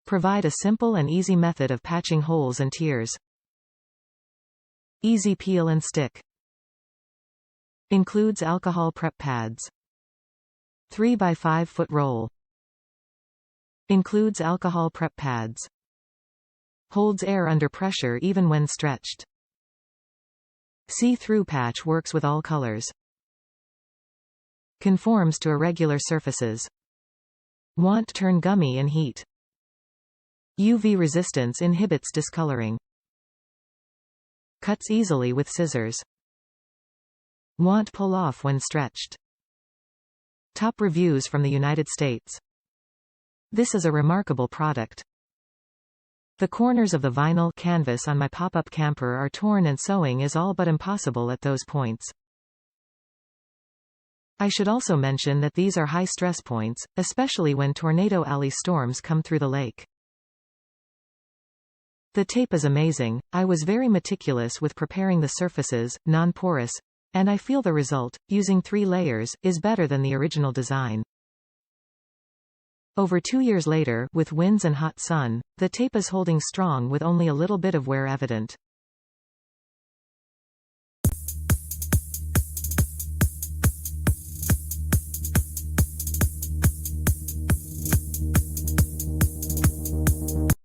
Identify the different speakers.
Speaker 1: provide a simple and easy method of patching holes and tears. Easy peel and stick. Includes alcohol prep pads. 3 by 5 foot roll. Includes alcohol prep pads. Holds air under pressure even when stretched. See-through patch works with all colors. Conforms to irregular surfaces. Want turn gummy in heat. UV resistance inhibits discoloring. Cuts easily with scissors. Want pull off when stretched. Top reviews from the United States. This is a remarkable product. The corners of the vinyl canvas on my pop-up camper are torn and sewing is all but impossible at those points. I should also mention that these are high stress points, especially when tornado alley storms come through the lake. The tape is amazing. I was very meticulous with preparing the surfaces, non-porous, and I feel the result, using 3 layers, is better than the original design. Over 2 years later, with winds and hot sun, the tape is holding strong with only a little bit of wear evident.